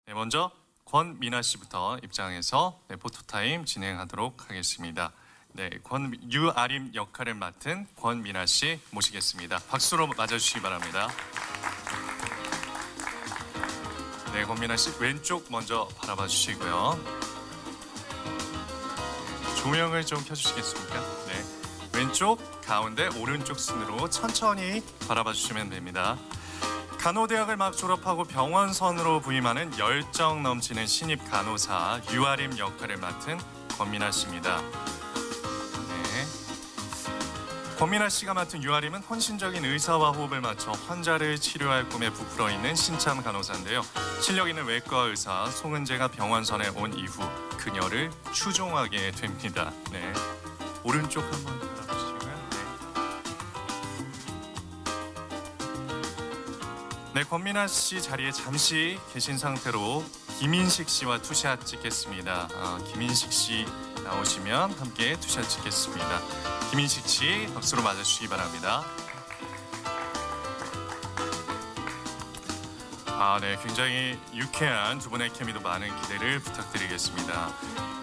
네, 먼저 권미나 씨부터 입장해서 포토타임 진행하도록 하겠습니다. 네, 유아림 역할을 맡은 권미나 씨 모시겠습니다. 박수로 맞아주시기 바랍니다. 네, 권미나 씨 왼쪽 먼저 바라봐 주시고요. 조명을 좀 켜주시겠습니까? 네, 왼쪽, 가운데, 오른쪽 순으로 천천히 바라봐 주시면 됩니다. 간호대학을 막 졸업하고 병원선으로 부임하는 열정 넘치는 신입 간호사 유아림 역할을 맡은 권미나 씨입니다. 네. 권미나 씨가 맡은 유아림은 헌신적인 의사와 호흡을 맞춰 환자를 치료할 꿈에 부풀어 있는 신참 간호사인데요. 실력 있는 외과 의사 송은재가 병원선에 온 이후 그녀를 추종하게 됩니다. 네. 오른쪽 한번 바라보시고요. 네, 권미나 씨 자리에 잠시 계신 상태로 김인식 씨와 투샷 찍겠습니다. 김인식 씨 나오시면 함께 투샷 찍겠습니다. 김인식 씨 박수로 맞아주시기 바랍니다. 네, 굉장히 유쾌한 두 분의 케미도 많은 기대를 부탁드리겠습니다.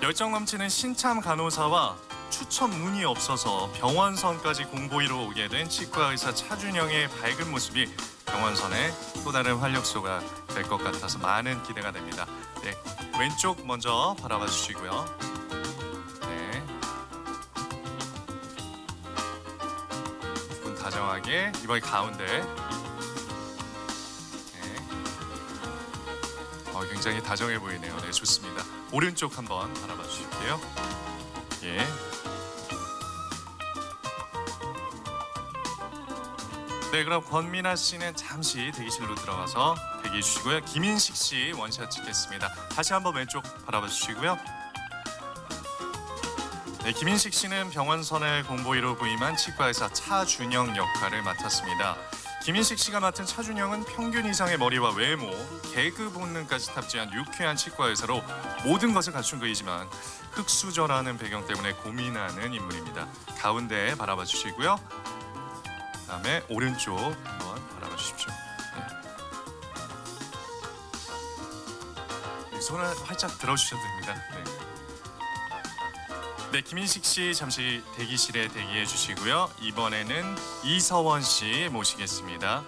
열정 넘치는 신참 간호사와 추천 문이 없어서 병원선까지 공보이로 오게 된 치과 의사 차준영의 밝은 모습이 병원선의 또 다른 활력소가 될 것 같아서 많은 기대가 됩니다. 네, 왼쪽 먼저 바라봐 주시고요. 네, 두 분 다정하게 이번에 가운데. 네, 굉장히 다정해 보이네요. 네, 좋습니다. 오른쪽 한번 바라봐 주실게요. 예. 네, 그럼 권미나 씨는 잠시 대기실로 들어가서 대기해 주시고요. 김인식 씨 원샷 찍겠습니다. 다시 한번 왼쪽 바라봐 주시고요. 네, 김인식 씨는 병원선의 공보이로 부임한 치과의사 차준영 역할을 맡았습니다. 김인식 씨가 맡은 차준영은 평균 이상의 머리와 외모, 개그 본능까지 탑재한 유쾌한 치과의사로 모든 것을 갖춘 그이지만 흑수저라는 배경 때문에 고민하는 인물입니다. 가운데 바라봐 주시고요. 그다음에 오른쪽 한번 바라봐 주십시오. 네, 손을 활짝 들어주셔도 됩니다. 네. 네, 김인식 씨 잠시 대기실에 대기해 주시고요. 이번에는 이서원 씨 모시겠습니다.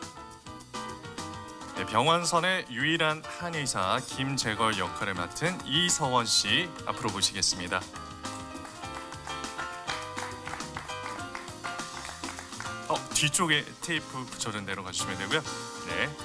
네, 병원선의 유일한 한의사 김재걸 역할을 맡은 이서원 씨 앞으로 모시겠습니다. 뒤쪽에 테이프 붙여준 대로 가주시면 되고요. 네.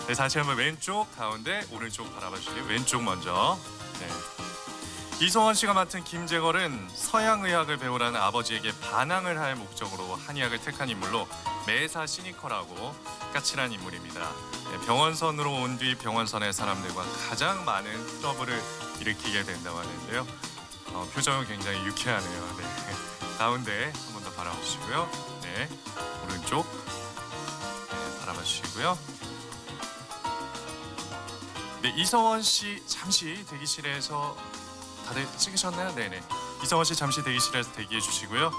네, 다시 한번 왼쪽, 가운데, 오른쪽 바라봐 주시고요. 왼쪽 먼저. 네. 이성원 씨가 맡은 김재걸은 서양의학을 배우라는 아버지에게 반항을 할 목적으로 한의학을 택한 인물로 매사 시니컬하고 까칠한 인물입니다. 네, 병원선으로 온 뒤 병원선의 사람들과 가장 많은 트러블을 일으키게 된다고 하는데요. 표정은 굉장히 유쾌하네요. 네. 가운데 한 번 더 바라봐 주시고요. 네, 오른쪽 네, 바라봐 주시고요. 네, 이서원 씨 잠시 대기실에서 다들 찍으셨나요? 네네. 이서원 씨 잠시 대기실에서 대기해 주시고요.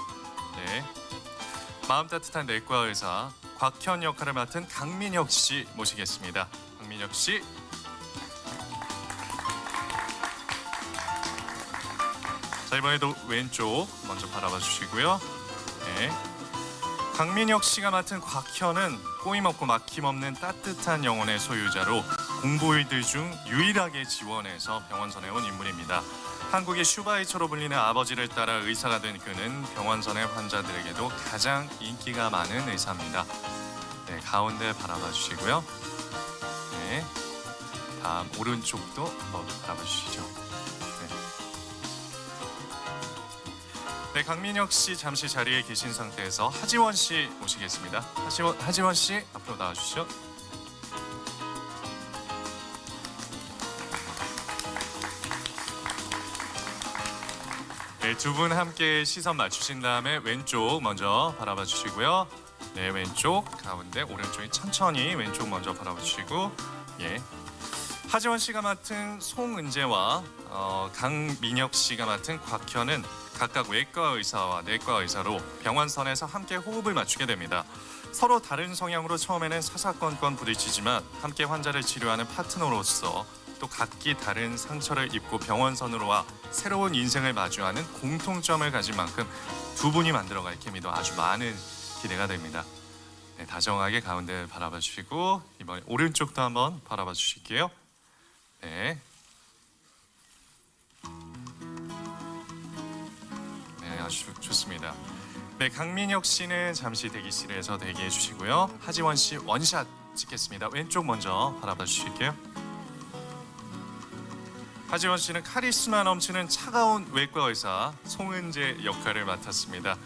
네, 마음 따뜻한 내과 의사 곽현 역할을 맡은 강민혁 씨 모시겠습니다. 강민혁 씨. 자, 이번에도 왼쪽 먼저 바라봐 주시고요. 네. 강민혁 씨가 맡은 곽현은 꼬임없고 막힘없는 따뜻한 영혼의 소유자로 공보이들 중 유일하게 지원해서 병원선에 온 인물입니다. 한국의 슈바이처로 불리는 아버지를 따라 의사가 된 그는 병원선의 환자들에게도 가장 인기가 많은 의사입니다. 네, 가운데 바라봐 주시고요. 네, 다음 오른쪽도 한번 바라봐 주시죠. 네, 강민혁 씨 잠시 자리에 계신 상태에서 하지원 씨 모시겠습니다. 하지원 씨 앞으로 나와주시죠. 네, 두 분 함께 시선 맞추신 다음에 왼쪽 먼저 바라봐 주시고요. 네, 왼쪽, 가운데, 오른쪽이 천천히 왼쪽 먼저 바라봐 주시고, 예. 하지원 씨가 맡은 송은재와 강민혁 씨가 맡은 곽현은 각각 외과 의사와 내과 의사로 병원선에서 함께 호흡을 맞추게 됩니다. 서로 다른 성향으로 처음에는 사사건건 부딪히지만 함께 환자를 치료하는 파트너로서 또 각기 다른 상처를 입고 병원선으로 와 새로운 인생을 마주하는 공통점을 가진 만큼 두 분이 만들어갈 케미도 아주 많은 기대가 됩니다. 네, 다정하게 가운데 바라봐 주시고 이번에 오른쪽도 한번 바라봐 주실게요. 네. 네, 아주 좋습니다. 네, 강민혁 씨는 잠시 대기실에서 대기해 주시고요. 하지원 씨 원샷 찍겠습니다. 왼쪽 먼저 바라봐 주실게요. 하지원 씨는 카리스마 넘치는 차가운 외과 의사 송은재 역할을 맡았습니다.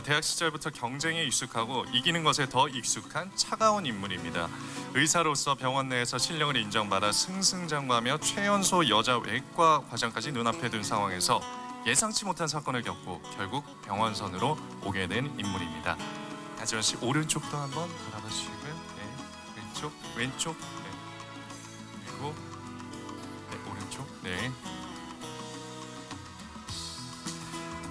대학 시절부터 경쟁에 익숙하고 이기는 것에 더 익숙한 차가운 인물입니다. 의사로서 병원 내에서 실력을 인정받아 승승장구하며 최연소 여자 외과 과장까지 눈앞에 둔 상황에서 예상치 못한 사건을 겪고 결국 병원선으로 오게 된 인물입니다. 하지원 씨 오른쪽도 한번 바라봐 주시고요. 네, 왼쪽, 네. 그리고 네, 오른쪽, 네.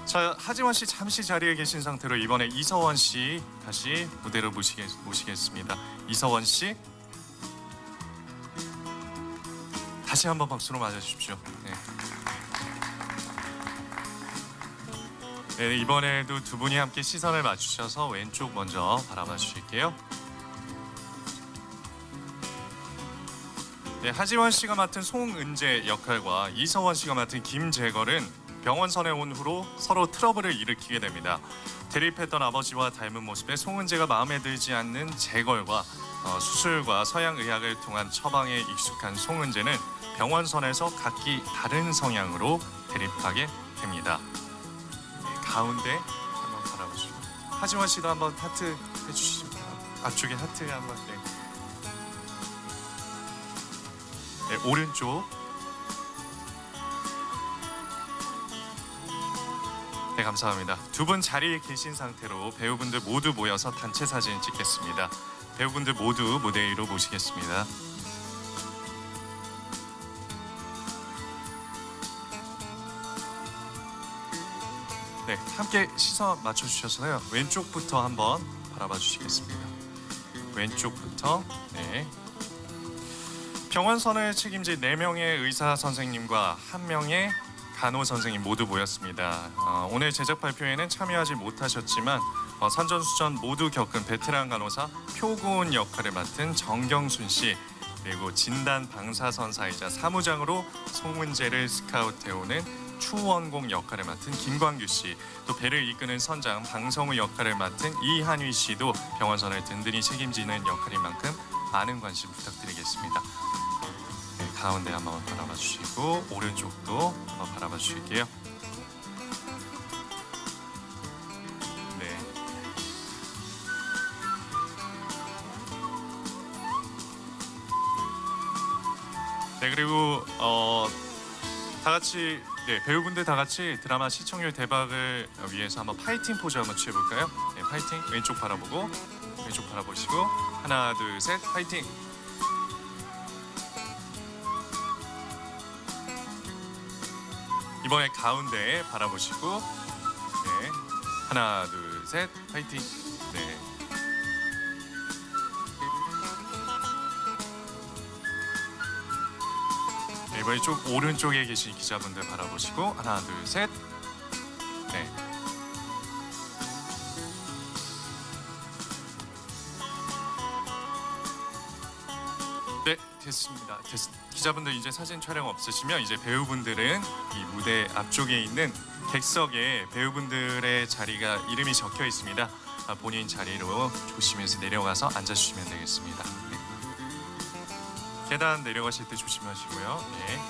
자, 하지원 씨 잠시 자리에 계신 상태로 이번에 이서원 씨 다시 무대로 모시겠습니다. 이서원 씨 다시 한번 박수로 맞아주십시오. 네. 네, 이번에도 두 분이 함께 시선을 맞추셔서 왼쪽 먼저 바라봐 주실게요. 네, 하지원 씨가 맡은 송은재 역할과 이서원 씨가 맡은 김재걸은 병원선에 온 후로 서로 트러블을 일으키게 됩니다. 대립했던 아버지와 닮은 모습에 송은재가 마음에 들지 않는 재걸과 수술과 서양의학을 통한 처방에 익숙한 송은재는 병원선에서 각기 다른 성향으로 대립하게 됩니다. 가운데 한번 바라보시죠. 하지원 씨도 한번 하트 해주시죠. 앞쪽에 하트 한번. 네. 네, 오른쪽. 네, 감사합니다. 두 분 자리에 계신 상태로 배우분들 모두 모여서 단체 사진 찍겠습니다. 배우분들 모두 무대 위로 모시겠습니다. 네, 함께 시선 맞춰주셔서요. 왼쪽부터 한번 바라봐 주시겠습니다. 왼쪽부터. 네. 병원선을 책임질 4명의 의사 선생님과 1명의 간호 선생님 모두 모였습니다. 오늘 제작 발표에는 참여하지 못하셨지만 산전수전 모두 겪은 베테랑 간호사 표고은 역할을 맡은 정경순 씨, 그리고 진단 방사선사이자 사무장으로 송은재를 스카우트해오는 추원공 역할을 맡은 김광규 씨, 또 배를 이끄는 선장 방성우 역할을 맡은 이한휘 씨도 병원선을 든든히 책임지는 역할인 만큼 많은 관심 부탁드리겠습니다. 네, 가운데 한번 바라봐 주시고 오른쪽도 한번 바라봐 주실게요. 네. 네, 그리고 다 같이, 네, 배우분들 다 같이 드라마 시청률 대박을 위해서 한번 파이팅 포즈 한번 취해볼까요? 네, 파이팅. 왼쪽 바라보고 왼쪽 바라보시고 하나 둘 셋 파이팅. 이번에 가운데 바라보시고 네, 하나 둘 셋 파이팅. 네. 네, 이번에 쪽 오른쪽에 계신 기자분들 바라보시고 하나 둘 셋. 네. 네, 됐습니다. 기자분들 이제 사진 촬영 없으시면 이제 배우분들은 이 무대 앞쪽에 있는 객석에 배우분들의 자리가 이름이 적혀 있습니다. 본인 자리로 조심해서 내려가서 앉아주시면 되겠습니다. 네. 계단 내려가실 때 조심하시고요. 네.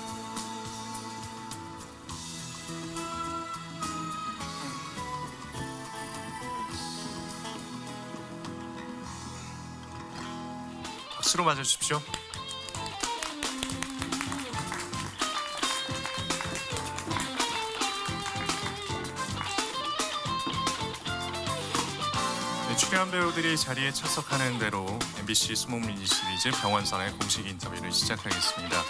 박수로 맞아주십시오. 출연 배우들이 자리에 참석하는 대로 MBC 수목 미니 시리즈 병원선의 공식 인터뷰를 시작하겠습니다.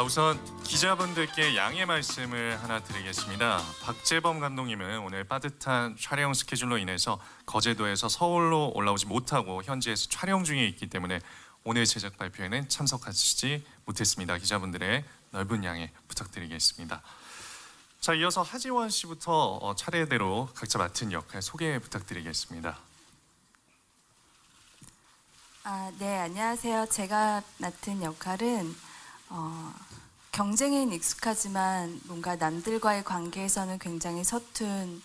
우선 기자분들께 양해 말씀을 하나 드리겠습니다. 박재범 감독님은 오늘 빠듯한 촬영 스케줄로 인해서 거제도에서 서울로 올라오지 못하고 현지에서 촬영 중에 있기 때문에 오늘 제작 발표에는 참석하시지 못했습니다. 기자분들의 넓은 양해 부탁드리겠습니다. 자, 이어서 하지원 씨부터 차례대로 각자 맡은 역할 소개 부탁드리겠습니다. 네, 안녕하세요. 제가 맡은 역할은 경쟁에는 익숙하지만 뭔가 남들과의 관계에서는 굉장히 서툰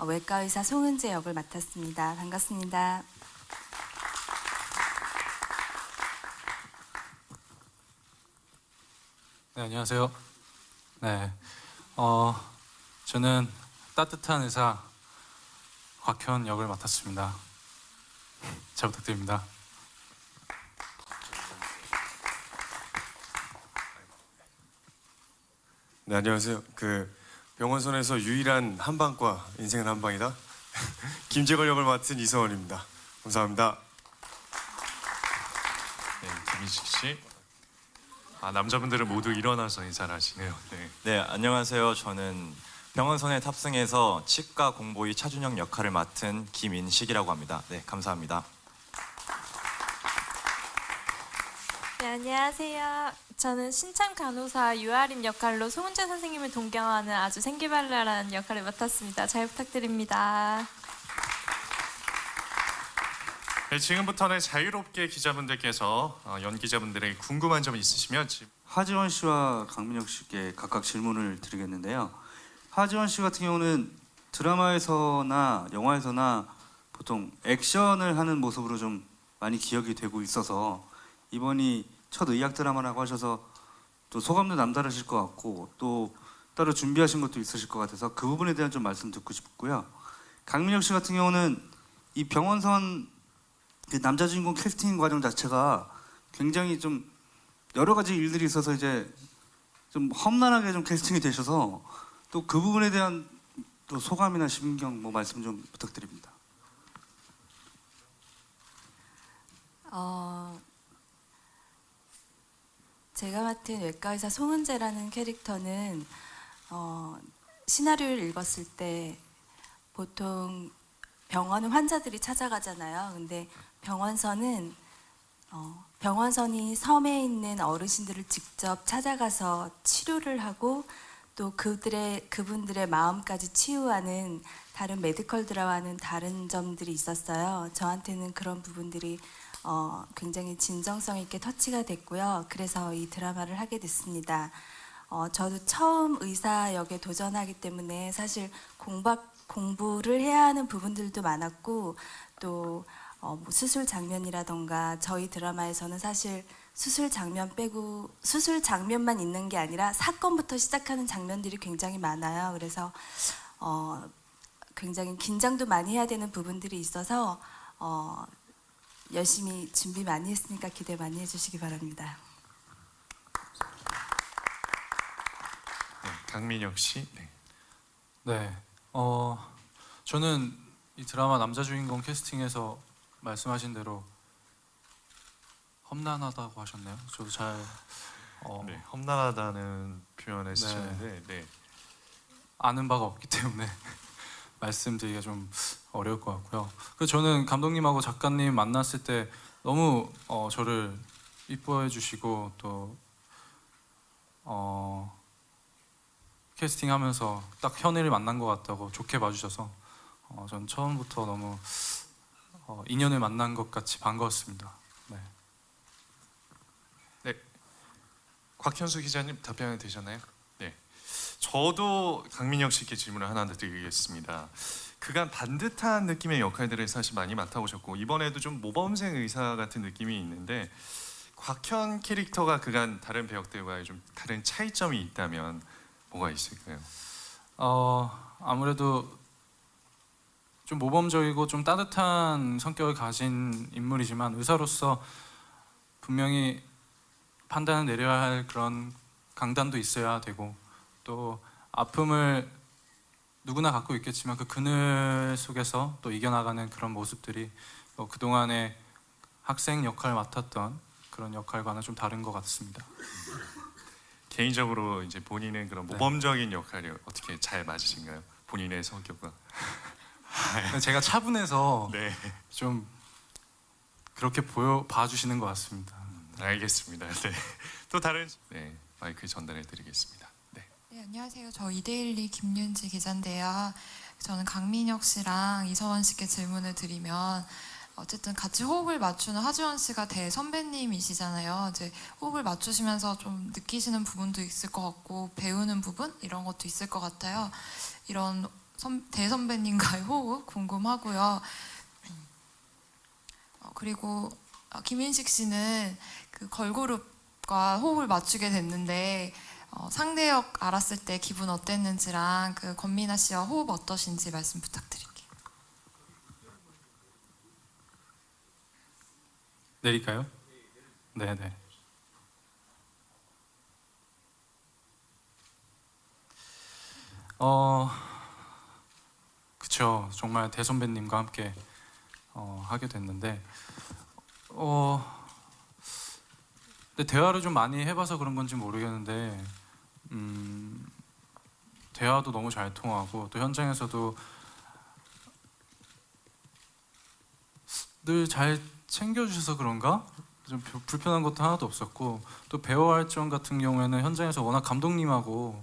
외과 의사 송은재 역을 맡았습니다. 반갑습니다. 네, 안녕하세요. 네, 저는 따뜻한 의사 곽현 역을 맡았습니다. 잘 부탁드립니다. 네, 안녕하세요. 병원선에서 유일한 한방과 인생은 한방이다. 김재걸 역을 맡은 이성원입니다. 감사합니다. 네, 김희식 씨. 남자분들은 모두 일어나서 인사를 하시네요. 네. 네, 안녕하세요. 저는 병원선에 탑승해서 치과 공보의 차준영 역할을 맡은 김인식이라고 합니다. 네, 감사합니다. 네, 안녕하세요. 저는 신참 간호사 유아림 역할로 송은재 선생님을 동경하는 아주 생기발랄한 역할을 맡았습니다. 잘 부탁드립니다. 네, 지금부터는 자유롭게 기자분들께서 연기자분들에게 궁금한 점 있으시면 하지원 씨와 강민혁 씨께 각각 질문을 드리겠는데요. 하지원 씨 같은 경우는 드라마에서나 영화에서나 보통 액션을 하는 모습으로 좀 많이 기억이 되고 있어서 이번이 첫 의학 드라마라고 하셔서 또 소감도 남다르실 것 같고 또 따로 준비하신 것도 있으실 것 같아서 그 부분에 대한 좀 말씀 듣고 싶고요. 강민혁 씨 같은 경우는 이 병원선 남자 주인공 캐스팅 과정 자체가 굉장히 좀 여러 가지 일들이 있어서 이제 좀 험난하게 좀 캐스팅이 되셔서 또 그 부분에 대한 또 소감이나 심경 뭐 말씀 좀 부탁드립니다. 제가 맡은 외과 의사 송은재라는 캐릭터는 시나리오를 읽었을 때 보통 병원은 환자들이 찾아가잖아요. 근데 병원선이 섬에 있는 어르신들을 직접 찾아가서 치료를 하고 또 그분들의 마음까지 치유하는 다른 메디컬 드라마와는 다른 점들이 있었어요. 저한테는 그런 부분들이 굉장히 진정성 있게 터치가 됐고요. 그래서 이 드라마를 하게 됐습니다. 저도 처음 의사 역에 도전하기 때문에 사실 공부를 해야 하는 부분들도 많았고 또 뭐 수술 장면이라던가 저희 드라마에서는 사실 수술 장면만 있는 게 아니라 사건부터 시작하는 장면들이 굉장히 많아요. 그래서 굉장히 긴장도 많이 해야 되는 부분들이 있어서 열심히 준비 많이 했으니까 기대 많이 해주시기 바랍니다. 네, 강민혁 씨. 네. 네, 저는 이 드라마 남자 주인공 캐스팅에서 말씀하신 대로 험난하다고 하셨나요? 저도 잘 네, 험난하다는 표현을 쓰셨는데 네. 아는 바가 없기 때문에 말씀드리기가 좀 어려울 것 같고요. 그래서 저는 감독님하고 작가님 만났을 때 너무 저를 이뻐해 주시고 또 캐스팅하면서 딱 현이를 만난 것 같다고 좋게 봐주셔서 전 처음부터 너무 인연을 만난 것 같이 반가웠습니다. 네. 네. 곽현수 기자님 답변이 되셨나요? 네. 저도 강민혁 씨께 질문을 하나 드리겠습니다. 그간 반듯한 느낌의 역할들을 사실 많이 맡아오셨고 이번에도 좀 모범생 의사 같은 느낌이 있는데 곽현 캐릭터가 그간 다른 배역들과의 좀 다른 차이점이 있다면 뭐가 있을까요? 아무래도 좀 모범적이고 좀 따뜻한 성격을 가진 인물이지만 의사로서 분명히 판단을 내려야 할 그런 강단도 있어야 되고 또 아픔을 누구나 갖고 있겠지만 그 그늘 속에서 또 이겨나가는 그런 모습들이 그동안의 학생 역할을 맡았던 그런 역할과는 좀 다른 것 같습니다. 개인적으로 이제 본인의 그런 모범적인 역할이 어떻게 잘 맞으신가요? 본인의 성격과. 제가 차분해서 네. 좀 그렇게 봐주시는 것 같습니다. 알겠습니다. 네. 또 다른 마이크 전달해 드리겠습니다. 네. 네, 안녕하세요. 저 이데일리 김윤지 기자인데요. 저는 강민혁 씨랑 이서원 씨께 질문을 드리면 어쨌든 같이 호흡을 맞추는 하지원 씨가 대선배님이시잖아요. 이제 호흡을 맞추시면서 좀 느끼시는 부분도 있을 것 같고 배우는 부분 이런 것도 있을 것 같아요. 이런 대선배님과의 호흡 궁금하고요. 그리고 김인식 씨는 그 걸그룹과 호흡을 맞추게 됐는데 상대역 알았을 때 기분 어땠는지랑 그 권민아 씨와 호흡 어떠신지 말씀 부탁드릴게요. 내릴까요? 네네. 그쵸. 정말 대선배님과 함께 하게 됐는데 근데 대화를 좀 많이 해봐서 그런 건지 모르겠는데 대화도 너무 잘 통하고 또 현장에서도 늘 잘 챙겨주셔서 그런가? 좀 불편한 것도 하나도 없었고 또 배우 활동 같은 경우에는 현장에서 워낙 감독님하고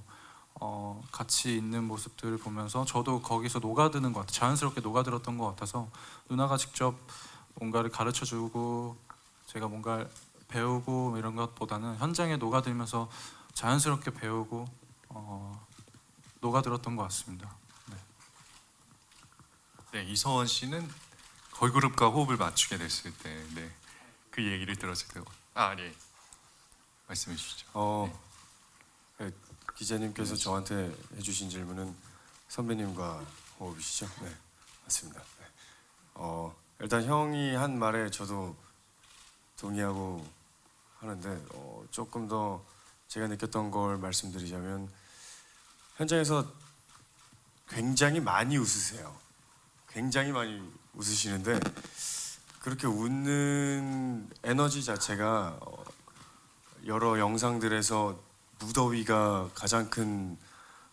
같이 있는 모습들을 보면서 저도 거기서 녹아드는 것 같아요. 자연스럽게 녹아들었던 것 같아서 누나가 직접 뭔가를 가르쳐주고 제가 뭔가 배우고 이런 것보다는 현장에 녹아들면서 자연스럽게 배우고 녹아들었던 것 같습니다. 네. 네, 이서원 씨는 걸그룹과 호흡을 맞추게 됐을 때, 그 얘기를 들었을 때, 네, 말씀해 주시죠. 네, 기자님께서 저한테 해주신 질문은 선배님과 호흡이시죠? 네, 맞습니다. 네. 일단 형이 한 말에 저도 동의하고 하는데 조금 더 제가 느꼈던 걸 말씀드리자면 현장에서 굉장히 많이 웃으세요. 굉장히 많이 웃으시는데 그렇게 웃는 에너지 자체가 여러 영상들에서 무더위가 가장 큰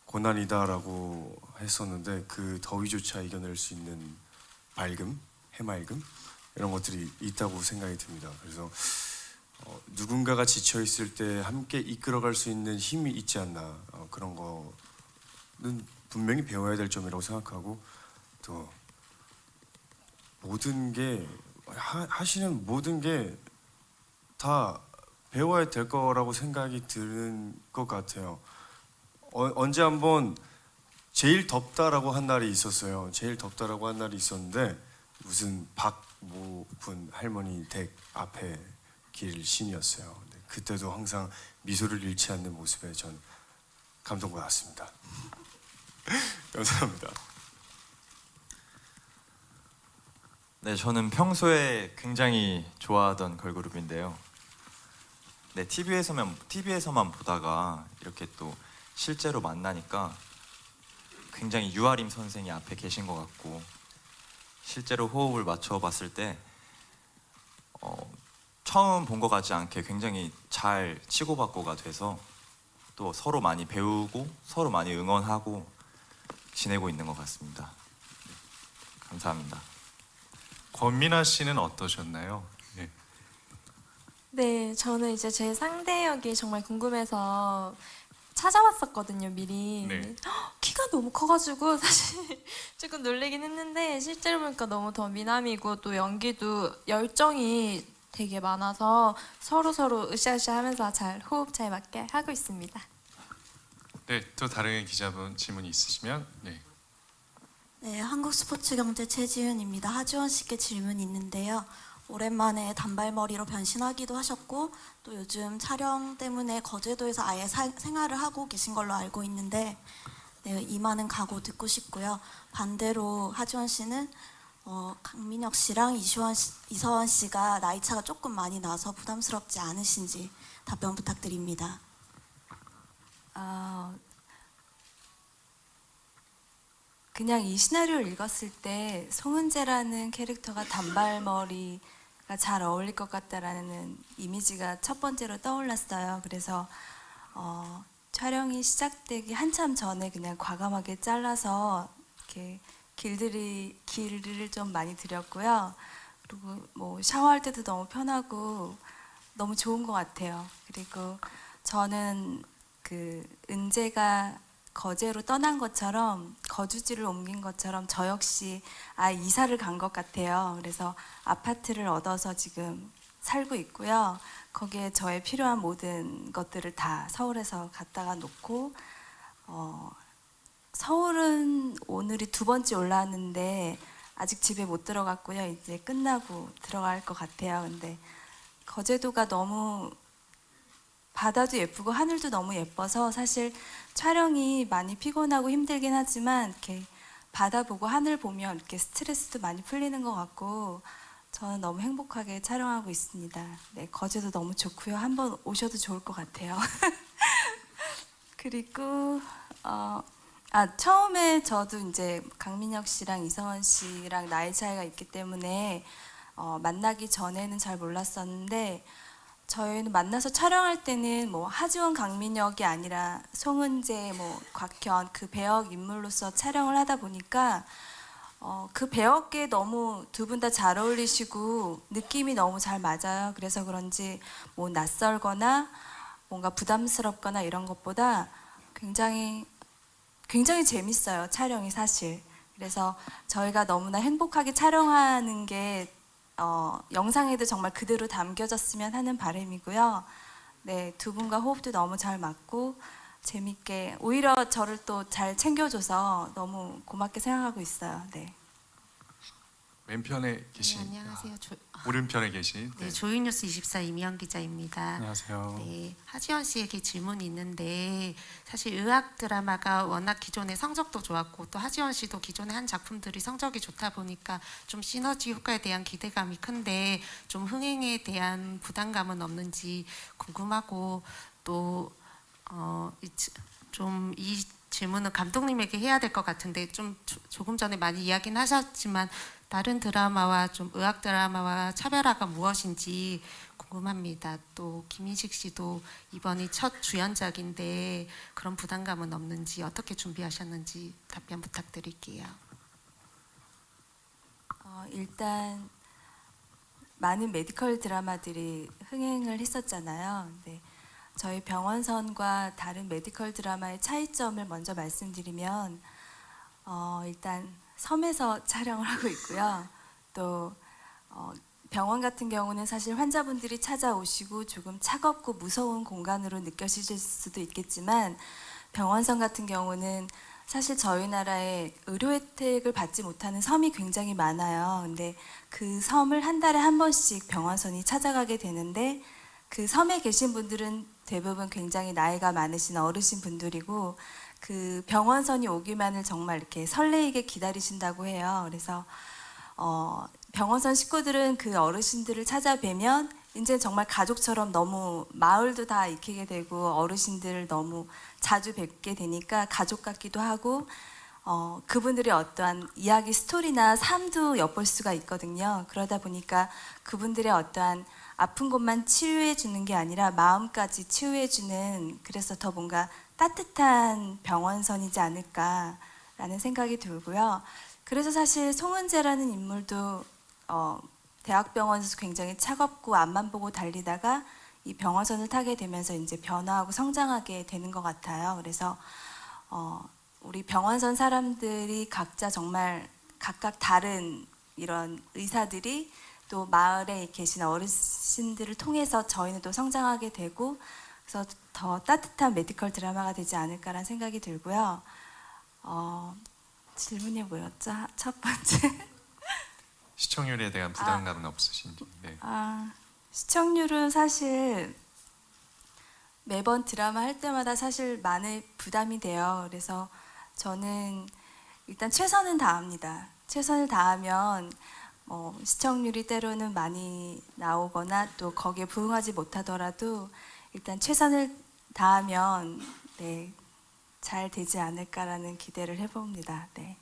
고난이다라고 했었는데 그 더위조차 이겨낼 수 있는 밝음, 해맑음 이런 것들이 있다고 생각이 듭니다. 그래서 누군가가 지쳐 있을 때 함께 이끌어갈 수 있는 힘이 있지 않나 그런 거는 분명히 배워야 될 점이라고 생각하고 또 모든 게 하시는 모든 게 다 배워야 될 거라고 생각이 드는 것 같아요. 언제 한번 제일 덥다라고 한 날이 있었어요. 제일 덥다라고 한 날이 있었는데 무슨 박모분 할머니 댁 앞에 길 신이었어요. 그때도 항상 미소를 잃지 않는 모습에 전 감동받았습니다. 감사합니다. 네, 저는 평소에 굉장히 좋아하던 걸그룹인데요. 네, TV에서만 보다가 이렇게 또 실제로 만나니까 굉장히 유아림 선생이 앞에 계신 것 같고 실제로 호흡을 맞춰봤을 때 처음 본 것 같지 않게 굉장히 잘 치고받고가 돼서 또 서로 많이 배우고 서로 많이 응원하고 지내고 있는 것 같습니다. 네, 감사합니다. 권민아 씨는 어떠셨나요? 네, 저는 이제 제 상대역이 정말 궁금해서 찾아봤었거든요, 미리. 네. 키가 너무 커가지고 사실 조금 놀라긴 했는데 실제로 보니까 너무 더 미남이고 또 연기도 열정이 되게 많아서 서로 으쌰으쌰하면서 잘 호흡 잘 맞게 하고 있습니다. 네, 또 다른 기자분 질문이 있으시면 네, 한국스포츠경제 최지윤입니다. 하지원 씨께 질문이 있는데요. 오랜만에 단발머리로 변신하기도 하셨고 또 요즘 촬영 때문에 거제도에서 아예 생활을 하고 계신 걸로 알고 있는데 이 많은 각오 듣고 싶고요. 반대로 하지원 씨는 강민혁 씨랑 이서원 씨가 나이 차가 조금 많이 나서 부담스럽지 않으신지 답변 부탁드립니다. 그냥 이 시나리오를 읽었을 때 송은재라는 캐릭터가 단발머리가 잘 어울릴 것 같다라는 이미지가 첫 번째로 떠올랐어요. 그래서 촬영이 시작되기 한참 전에 그냥 과감하게 잘라서 이렇게 길들을 좀 많이 들였고요. 그리고 뭐 샤워할 때도 너무 편하고 너무 좋은 것 같아요. 그리고 저는 그 은재가 거제로 떠난 것처럼 거주지를 옮긴 것처럼 저 역시 이사를 간 것 같아요. 그래서 아파트를 얻어서 지금 살고 있고요. 거기에 저의 필요한 모든 것들을 다 서울에서 갖다가 놓고 서울은 오늘이 2번째 올라왔는데 아직 집에 못 들어갔고요. 이제 끝나고 들어갈 것 같아요. 근데 거제도가 너무 바다도 예쁘고 하늘도 너무 예뻐서 사실 촬영이 많이 피곤하고 힘들긴 하지만 이렇게 바다 보고 하늘 보면 이렇게 스트레스도 많이 풀리는 것 같고 저는 너무 행복하게 촬영하고 있습니다. 네, 거제도 너무 좋고요. 한번 오셔도 좋을 것 같아요. 그리고 처음에 저도 이제 강민혁 씨랑 이성원 씨랑 나이 차이가 있기 때문에 만나기 전에는 잘 몰랐었는데 저희는 만나서 촬영할 때는 뭐 하지원, 강민혁이 아니라 송은재, 뭐 곽현 그 배역 인물로서 촬영을 하다 보니까 그 배역에 너무 두 분 다 잘 어울리시고 느낌이 너무 잘 맞아요. 그래서 그런지 뭐 낯설거나 뭔가 부담스럽거나 이런 것보다 굉장히 재밌어요. 촬영이 사실. 그래서 저희가 너무나 행복하게 촬영하는 게 영상에도 정말 그대로 담겨졌으면 하는 바람이고요. 네, 두 분과 호흡도 너무 잘 맞고 재밌게 오히려 저를 또 잘 챙겨줘서 너무 고맙게 생각하고 있어요. 네. 왼편에 계신 안녕하세요. 오른편에 계신 네, 조이뉴스 24 이미영 기자입니다. 안녕하세요. 네, 하지원 씨에게 질문이 있는데 사실 의학 드라마가 워낙 기존에 성적도 좋았고 또 하지원 씨도 기존에 한 작품들이 성적이 좋다 보니까 좀 시너지 효과에 대한 기대감이 큰데 좀 흥행에 대한 부담감은 없는지 궁금하고 또 좀 이 질문은 감독님에게 해야 될 것 같은데 좀 조금 전에 많이 이야기는 하셨지만 다른 드라마와 좀 의학 드라마와 차별화가 무엇인지 궁금합니다. 또 김인식 씨도 이번이 첫 주연작인데 그런 부담감은 없는지 어떻게 준비하셨는지 답변 부탁드릴게요. 일단 많은 메디컬 드라마들이 흥행을 했었잖아요. 근데 저희 병원선과 다른 메디컬 드라마의 차이점을 먼저 말씀드리면 일단 섬에서 촬영을 하고 있고요. 또 병원 같은 경우는 사실 환자분들이 찾아오시고 조금 차갑고 무서운 공간으로 느껴지실 수도 있겠지만 병원선 같은 경우는 사실 저희 나라에 의료 혜택을 받지 못하는 섬이 굉장히 많아요. 근데 그 섬을 한 달에 한 번씩 병원선이 찾아가게 되는데 그 섬에 계신 분들은 대부분 굉장히 나이가 많으신 어르신 분들이고 그 병원선이 오기만을 정말 이렇게 설레이게 기다리신다고 해요. 그래서 병원선 식구들은 그 어르신들을 찾아뵈면 이제 정말 가족처럼 너무 마을도 다 익히게 되고 어르신들을 너무 자주 뵙게 되니까 가족 같기도 하고 그분들의 어떠한 이야기 스토리나 삶도 엿볼 수가 있거든요. 그러다 보니까 그분들의 어떠한 아픈 곳만 치유해 주는 게 아니라 마음까지 치유해 주는 그래서 더 뭔가 따뜻한 병원선이지 않을까라는 생각이 들고요. 그래서 사실 송은재라는 인물도 대학병원에서 굉장히 차갑고 앞만 보고 달리다가 이 병원선을 타게 되면서 이제 변화하고 성장하게 되는 것 같아요. 그래서 우리 병원선 사람들이 각자 정말 각각 다른 이런 의사들이 또 마을에 계신 어르신들을 통해서 저희는 또 성장하게 되고 그래서 더 따뜻한 메디컬 드라마가 되지 않을까라는 생각이 들고요. 질문이 뭐였죠? 첫 번째. 시청률에 대한 부담감은 없으신지. 네. 시청률은 사실 매번 드라마 할 때마다 사실 많은 부담이 돼요. 그래서 저는 일단 최선은 다합니다. 최선을 다하면 시청률이 때로는 많이 나오거나 또 거기에 부응하지 못하더라도 일단 최선을 다하면 네, 잘 되지 않을까라는 기대를 해봅니다. 네.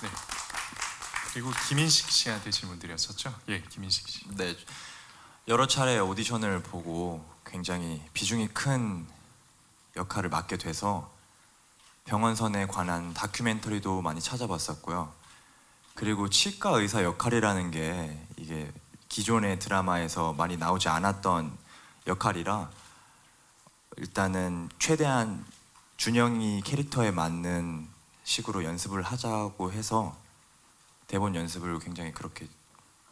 네. 그리고 김인식 씨한테 질문 드렸었죠? 예, 김인식 씨. 네, 여러 차례 오디션을 보고 굉장히 비중이 큰 역할을 맡게 돼서 병원선에 관한 다큐멘터리도 많이 찾아봤었고요. 그리고 치과 의사 역할이라는 게 이게 기존의 드라마에서 많이 나오지 않았던 역할이라 일단은 최대한 준영이 캐릭터에 맞는 식으로 연습을 하자고 해서 대본 연습을 굉장히 그렇게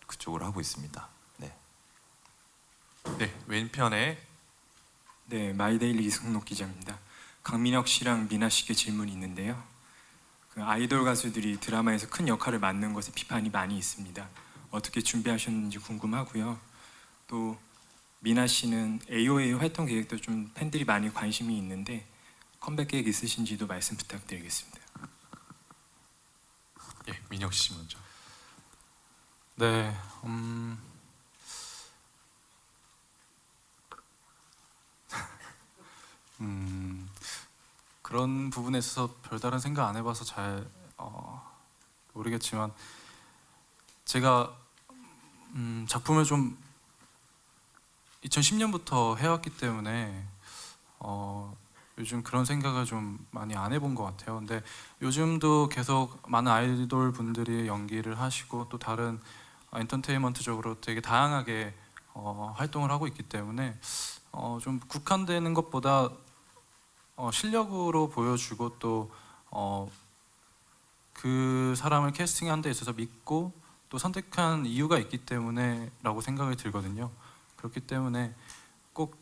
그쪽으로 하고 있습니다. 네. 네, 왼편에 네, 마이데일리 이승록 기자입니다. 강민혁 씨랑 미나 씨께 질문이 있는데요. 그 아이돌 가수들이 드라마에서 큰 역할을 맡는 것에 비판이 많이 있습니다. 어떻게 준비하셨는지 궁금하고요. 또 미나 씨는 AOA 활동 계획도 좀 팬들이 많이 관심이 있는데 컴백 계획 있으신지도 말씀 부탁드리겠습니다. 예, 민혁 씨 먼저. 네, 그런 부분에 있어서 별다른 생각 안 해봐서 잘 모르겠지만 제가 작품을 좀 2010년부터 해왔기 때문에 요즘 그런 생각을 좀 많이 안 해본 것 같아요. 근데 요즘도 계속 많은 아이돌 분들이 연기를 하시고 또 다른 엔터테인먼트적으로 되게 다양하게 활동을 하고 있기 때문에 좀 국한되는 것보다 실력으로 보여주고 또 그 사람을 캐스팅한 데 있어서 믿고 또 선택한 이유가 있기 때문에라고 생각이 들거든요. 그렇기 때문에 꼭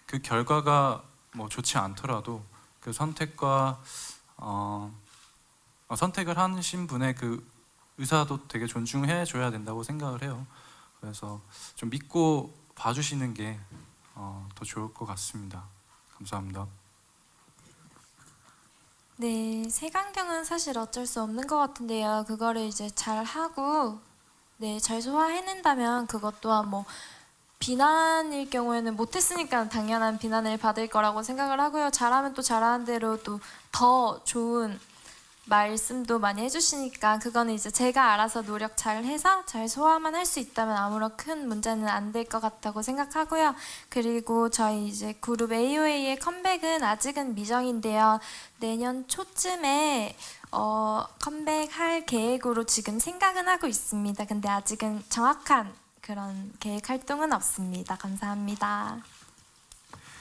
그 결과가 뭐 좋지 않더라도 그 선택과 선택을 하신 분의 그 의사도 되게 존중해 줘야 된다고 생각을 해요. 그래서 좀 믿고 봐주시는 게 더 좋을 것 같습니다. 감사합니다. 네, 색안경은 사실 어쩔 수 없는 것 같은데요. 그거를 이제 잘 하고 네, 잘 소화해낸다면 그것 또한 뭐 비난일 경우에는 못했으니까 당연한 비난을 받을 거라고 생각을 하고요. 잘하면 또 잘하는 대로 또 더 좋은 말씀도 많이 해주시니까 그거는 이제 제가 알아서 노력 잘 해서 잘 소화만 할 수 있다면 아무런 큰 문제는 안 될 것 같다고 생각하고요. 그리고 저희 이제 그룹 AOA의 컴백은 아직은 미정인데요. 내년 초쯤에 컴백할 계획으로 지금 생각은 하고 있습니다. 근데 아직은 정확한 그런 계획 활동은 없습니다. 감사합니다.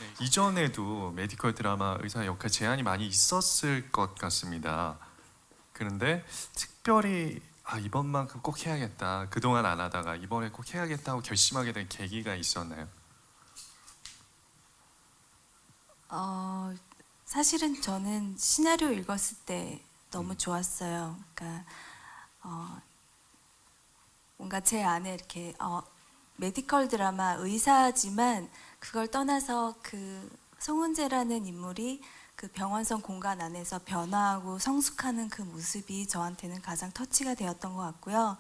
네, 이전에도 메디컬 드라마 의사 역할 제한이 많이 있었을 것 같습니다. 그런데 특별히 이번만큼 꼭 해야겠다, 그동안 안 하다가 이번에 꼭 해야겠다고 결심하게 된 계기가 있었나요? 사실은 저는 시나리오 읽었을 때 너무 좋았어요. 그러니까 뭔가 제 안에 이렇게 메디컬 드라마 의사지만 그걸 떠나서 그 송은재라는 인물이 그 병원성 공간 안에서 변화하고 성숙하는 그 모습이 저한테는 가장 터치가 되었던 것 같고요.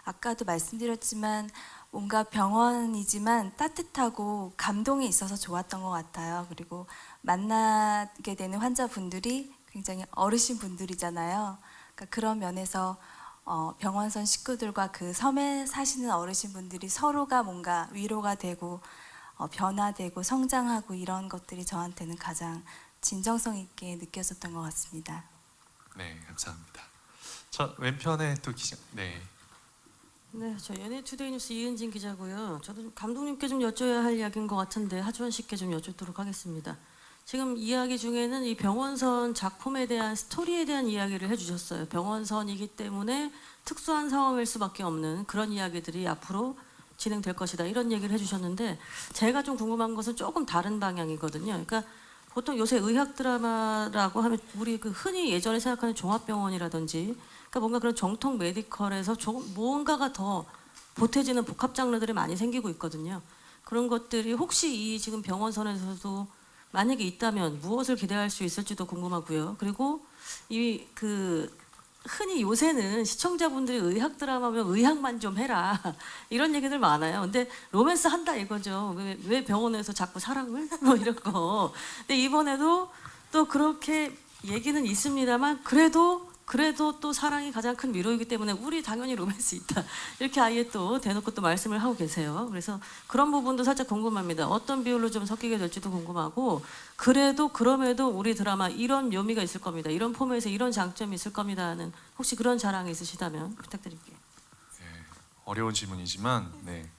아까도 말씀드렸지만 뭔가 병원이지만 따뜻하고 감동이 있어서 좋았던 것 같아요. 그리고 만나게 되는 환자분들이 굉장히 어르신 분들이잖아요. 그러니까 그런 면에서 병원선 식구들과 그 섬에 사시는 어르신분들이 서로가 뭔가 위로가 되고 변화되고 성장하고 이런 것들이 저한테는 가장 진정성 있게 느껴졌던 것 같습니다. 네, 감사합니다. 자, 왼편에 또 기자. 네. 네, 저 연예투데이 뉴스 이은진 기자고요. 저도 감독님께 좀 여쭤야 할 이야기인 것 같은데 하주원 씨께 좀 여쭙도록 하겠습니다. 지금 이야기 중에는 이 병원선 작품에 대한 스토리에 대한 이야기를 해주셨어요. 병원선이기 때문에 특수한 상황일 수밖에 없는 그런 이야기들이 앞으로 진행될 것이다 이런 얘기를 해주셨는데 제가 좀 궁금한 것은 조금 다른 방향이거든요. 그러니까 보통 요새 의학 드라마라고 하면 우리 그 흔히 예전에 생각하는 종합병원이라든지 그러니까 뭔가 그런 정통 메디컬에서 무언가가 더 보태지는 복합 장르들이 많이 생기고 있거든요. 그런 것들이 혹시 이 지금 병원선에서도 만약에 있다면 무엇을 기대할 수 있을지도 궁금하고요. 그리고 이 그 흔히 요새는 시청자분들이 의학 드라마면 의학만 좀 해라 이런 얘기들 많아요. 근데 로맨스 한다 이거죠. 왜 병원에서 자꾸 사랑을 뭐 이런 거. 근데 이번에도 또 그렇게 얘기는 있습니다만 그래도 또 사랑이 가장 큰 위로이기 때문에 우리 당연히 로맨스 있다 이렇게 아예 또 대놓고 또 말씀을 하고 계세요. 그래서 그런 부분도 살짝 궁금합니다. 어떤 비율로 좀 섞이게 될지도 궁금하고 그럼에도 우리 드라마 이런 묘미가 있을 겁니다. 이런 포맷에 이런 장점이 있을 겁니다 하는 혹시 그런 자랑이 있으시다면 부탁드릴게요. 네, 어려운 질문이지만 네,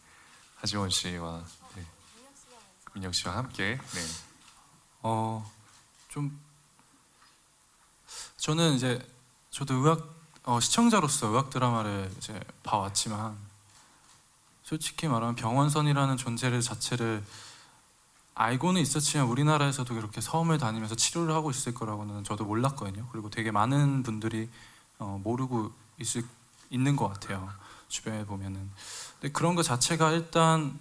하지원 씨와 네. 민혁 씨와 함께 네. 좀 저는 이제 저도 시청자로서 의학 드라마를 이제 봐왔지만 솔직히 말하면 병원선이라는 존재 자체를 알고는 있었지만 우리나라에서도 그렇게 섬을 다니면서 치료를 하고 있을 거라고는 저도 몰랐거든요. 그리고 되게 많은 분들이 모르고 있는 것 같아요. 주변에 보면은. 근데 그런 것 자체가 일단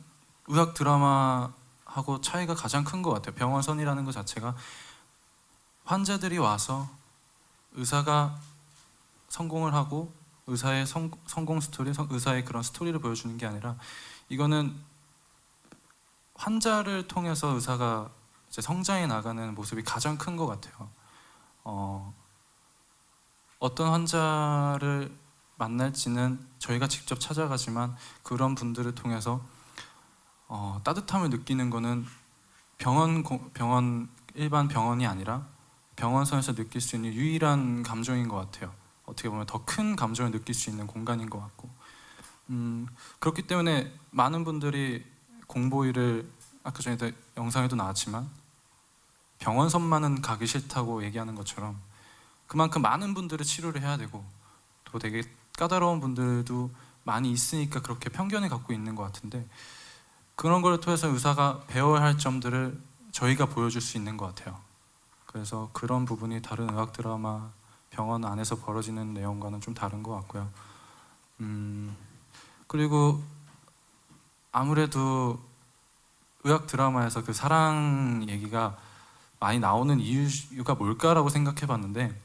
의학 드라마하고 차이가 가장 큰 것 같아요. 병원선이라는 것 자체가 환자들이 와서 의사가 성공을 하고 의사의 성공 스토리, 의사의 그런 스토리를 보여주는 게 아니라 이거는 환자를 통해서 의사가 이제 성장해 나가는 모습이 가장 큰 것 같아요. 어떤 환자를 만날지는 저희가 직접 찾아가지만 그런 분들을 통해서 따뜻함을 느끼는 거는 일반 병원이 아니라 병원선에서 느낄 수 있는 유일한 감정인 것 같아요. 어떻게 보면 더 큰 감정을 느낄 수 있는 공간인 것 같고 그렇기 때문에 많은 분들이 공보위를 아까 전에도 영상에도 나왔지만 병원선만은 가기 싫다고 얘기하는 것처럼 그만큼 많은 분들을 치료를 해야 되고 또 되게 까다로운 분들도 많이 있으니까 그렇게 편견을 갖고 있는 것 같은데 그런 걸 통해서 의사가 배워야 할 점들을 저희가 보여줄 수 있는 것 같아요. 그래서 그런 부분이 다른 의학 드라마 병원 안에서 벌어지는 내용과는 좀 다른 것 같고요. 그리고 아무래도 의학 드라마에서 그 사랑 얘기가 많이 나오는 이유가 뭘까라고 생각해봤는데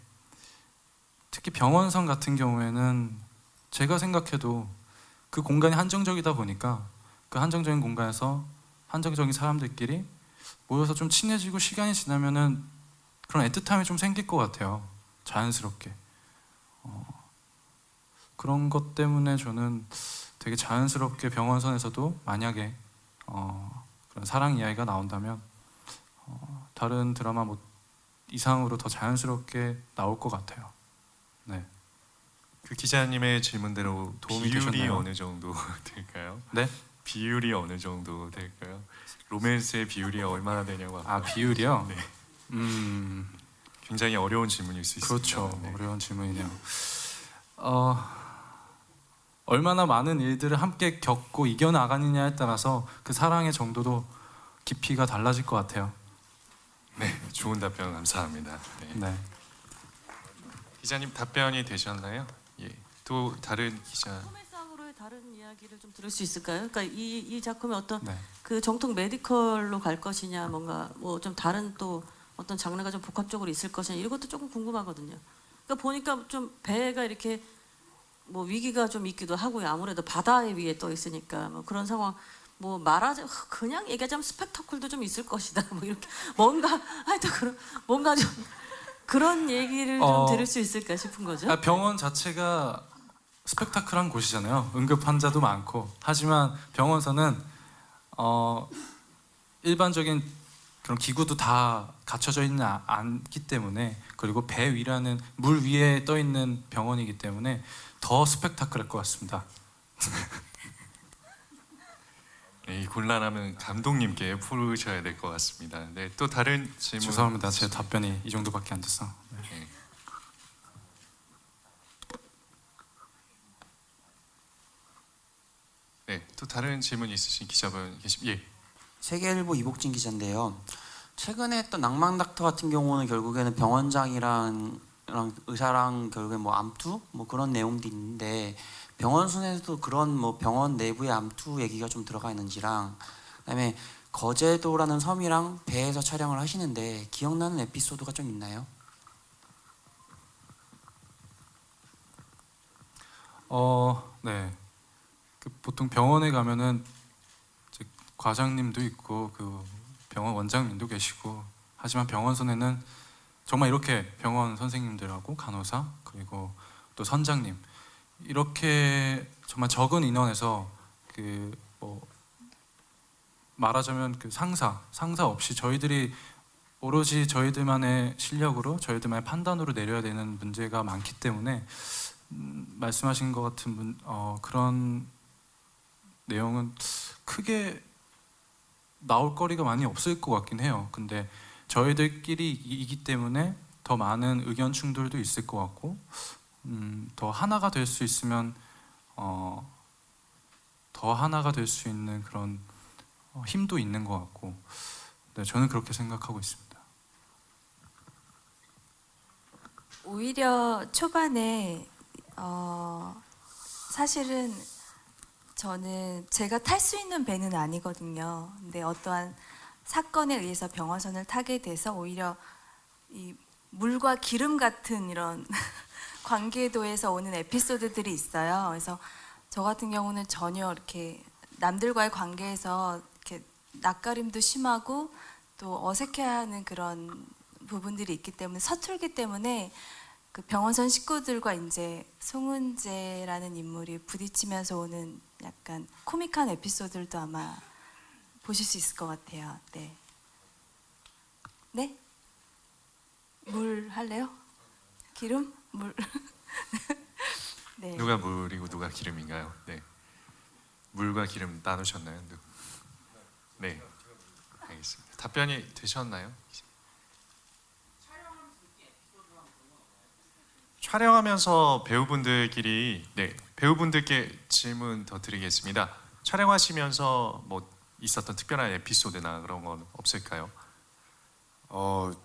특히 병원선 같은 경우에는 제가 생각해도 그 공간이 한정적이다 보니까 그 한정적인 공간에서 한정적인 사람들끼리 모여서 좀 친해지고 시간이 지나면은 그런 애틋함이 좀 생길 것 같아요. 자연스럽게. 그런 것 때문에 저는 되게 자연스럽게 병원선에서도 만약에 그런 사랑 이야기가 나온다면 다른 드라마 이상으로 더 자연스럽게 나올 것 같아요. 네. 그 기자님의 질문대로 도움이 비율이 되셨나요? 어느 정도 될까요? 네? 비율이 어느 정도 될까요? 로맨스의 비율이 얼마나 되냐고. 아 비율이요? 네. 굉장히 어려운 질문일 수 있습니다. 그렇죠. 네. 어려운 질문이네요. 얼마나 많은 일들을 함께 겪고 이겨나가느냐에 따라서 그 사랑의 정도도 깊이가 달라질 것 같아요. 네, 좋은 답변 감사합니다. 네. 네. 기자님 답변이 되셨나요? 예. 또 다른 기자. 소매상으로의 다른 이야기를 좀 들을 수 있을까요? 그러니까 이 작품이 어떤 네. 그 정통 메디컬로 갈 것이냐, 뭔가 뭐 좀 다른 또 어떤 장르가 좀 복합적으로 있을 것이냐 이것도 조금 궁금하거든요. 그러니까 보니까 좀 배가 이렇게 뭐 위기가 좀 있기도 하고요. 아무래도 바다 위에 떠 있으니까 뭐 그런 상황. 뭐 말하자 그냥 얘기하자면 스펙타클도 좀 있을 것이다. 뭐 이렇게 뭔가 하여튼 그런 뭔가 좀 그런 얘기를 좀 들을 수 있을까 싶은 거죠. 병원 자체가 스펙타클한 곳이잖아요. 응급 환자도 많고. 하지만 병원서는 일반적인 그런 기구도 다 갖춰져 있지 않기 때문에 그리고 배 위라는 물 위에 떠 있는 병원이기 때문에 더 스펙타클할 것 같습니다. 네, 이 곤란함은 감독님께 풀으셔야 될 것 같습니다. 네, 또 다른 질문. 죄송합니다. 제 답변이 이 정도밖에 안 됐어. 네. 네, 또 다른 질문 있으신 기자분 예. 세계일보 이복진 기자인데요. 최근에 했던 낭만닥터 같은 경우는 결국에는 병원장이랑 의사랑 결국에 뭐 암투 뭐 그런 내용도 있는데 병원순에서도 그런 뭐 병원 내부의 암투 얘기가 좀 들어가 있는지랑 그다음에 거제도라는 섬이랑 배에서 촬영을 하시는데 기억나는 에피소드가 좀 있나요? 네. 그 보통 병원에 가면은 이제 과장님도 있고 그 병원 원장님도 계시고 하지만 병원선에는 정말 이렇게 병원 선생님들하고 간호사 그리고 또 선장님 이렇게 정말 적은 인원에서 그 뭐 말하자면 그 상사 없이 저희들이 오로지 저희들만의 실력으로 저희들만의 판단으로 내려야 되는 문제가 많기 때문에 말씀하신 것 같은 그런 내용은 크게 나올 거리가 많이 없을 것 같긴 해요. 근데 저희들끼리이기 때문에 더 많은 의견 충돌도 있을 것 같고 더 하나가 될 수 있으면 더 하나가 될 수 있는 그런 힘도 있는 것 같고 네, 저는 그렇게 생각하고 있습니다. 오히려 초반에 사실은 저는 제가 탈 수 있는 배는 아니거든요. 근데 어떠한 사건에 의해서 병화선을 타게 돼서 오히려 이 물과 기름 같은 이런 관계도에서 오는 에피소드들이 있어요. 그래서 저 같은 경우는 전혀 이렇게 남들과의 관계에서 이렇게 낯가림도 심하고 또 어색해하는 그런 부분들이 있기 때문에 서툴기 때문에 그 병원선 식구들과 이제 송은재라는 인물이 부딪히면서 오는 약간 코믹한 에피소드들도 아마 보실 수 있을 것 같아요. 네. 네? 물 할래요? 기름? 물? 네. 누가 물이고 누가 기름인가요? 네. 물과 기름 나누셨나요? 네. 알겠습니다. 답변이 되셨나요? 촬영하면서 배우분들끼리 배우분들께 질문 더 드리겠습니다. 촬영하시면서 뭐 있었던 특별한 에피소드나 그런 건 없을까요?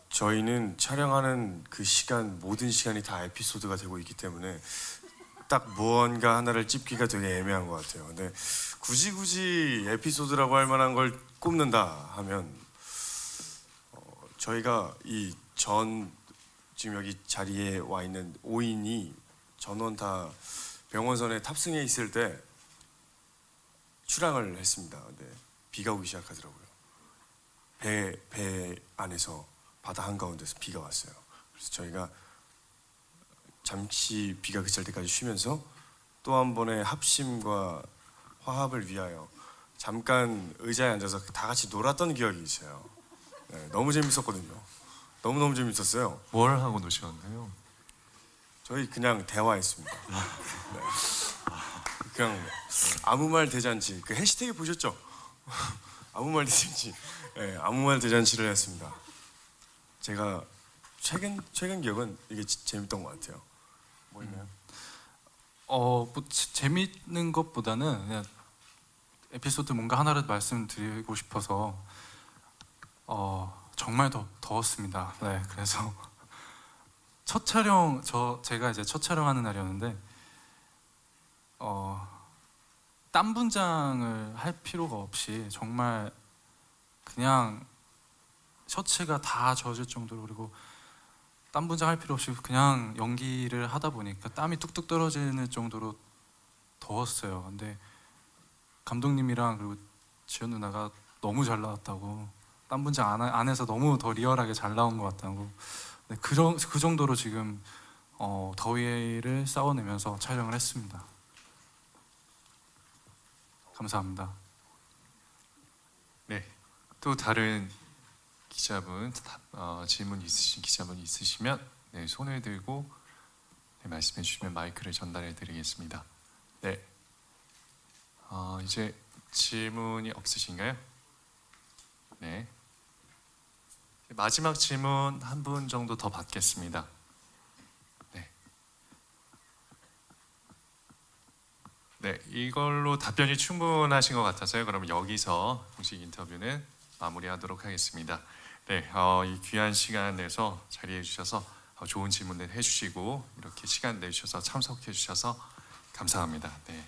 저희는 촬영하는 그 시간 모든 시간이 다 에피소드가 되고 있기 때문에 딱 무언가 하나를 찝기가 되게 애매한 것 같아요. 근데 굳이 에피소드라고 할 만한 걸 꼽는다 하면 저희가 지금 여기 자리에 와 있는 5인이 전원 다 병원선에 탑승해 있을 때 출항을 했습니다. 근데 비가 오기 시작하더라고요. 배 안에서 바다 한가운데서 비가 왔어요. 그래서 저희가 잠시 비가 그칠 때까지 쉬면서 또 한 번의 합심과 화합을 위하여 잠깐 의자에 앉아서 다 같이 놀았던 기억이 있어요. 네, 너무 재밌었거든요. 너무너무 재밌었어요. 뭘 하고 노셨나요? 저희 그냥 대화했습니다. 네. 그냥 아무 말 대잔치. 그 해시태그 보셨죠? 아무 말 대잔치. 네, 아무 말 대잔치를 했습니다. 제가 최근 기억은 이게 재밌던 것 같아요. 뭐 있나요? 뭐 재밌는 것보다는 그냥 에피소드 뭔가 하나를 말씀드리고 싶어서 정말 더웠습니다. 네, 그래서 첫 촬영 제가 이제 첫 촬영하는 날이었는데 땀 분장을 할 필요가 없이 정말 그냥 셔츠가 다 젖을 정도로 그리고 땀 분장할 필요 없이 그냥 연기를 하다 보니까 땀이 뚝뚝 떨어지는 정도로 더웠어요. 근데 감독님이랑 그리고 지연 누나가 너무 잘 나왔다고 땀 분장 안에서 너무 더 리얼하게 잘 나온 것 같다고 네, 그 정도로 지금 더위를 싸워내면서 촬영을 했습니다. 감사합니다. 네. 또 다른 기자분 질문 있으신 기자분 있으시면 네, 손을 들고 네, 말씀해 주시면 마이크를 전달해 드리겠습니다. 네. 이제 질문이 없으신가요? 네. 마지막 질문 한 분 정도 더 받겠습니다. 네. 네, 이걸로 답변이 충분하신 것 같아서요. 그럼 여기서 공식 인터뷰는 마무리하도록 하겠습니다. 네, 이 귀한 시간 내서 자리해 주셔서 좋은 질문을 해주시고 이렇게 시간 내주셔서 참석해 주셔서 감사합니다. 네.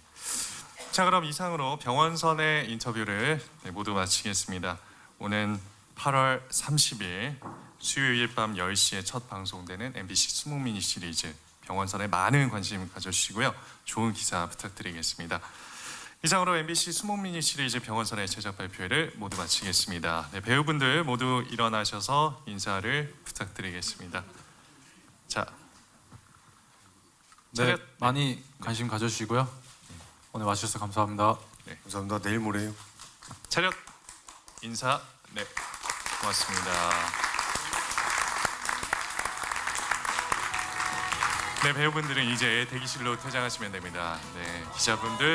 자, 그럼 이상으로 병원선의 인터뷰를 모두 마치겠습니다. 오는 8월 30일 수요일 밤 10시에 첫 방송되는 MBC 수목 미니 시리즈 병원선에 많은 관심 가져주시고요. 좋은 기사 부탁드리겠습니다. 이상으로 MBC 수목 미니 시리즈 병원선의 제작 발표회를 모두 마치겠습니다. 네, 배우분들 모두 일어나셔서 인사를 부탁드리겠습니다. 자, 네, 많이 관심 가져주시고요. 오늘 와주셔서 감사합니다. 네, 감사합니다. 내일 모레요. 차렷 인사. 네, 고맙습니다. 네, 배우분들은 이제 대기실로 퇴장하시면 됩니다. 네, 기자분들.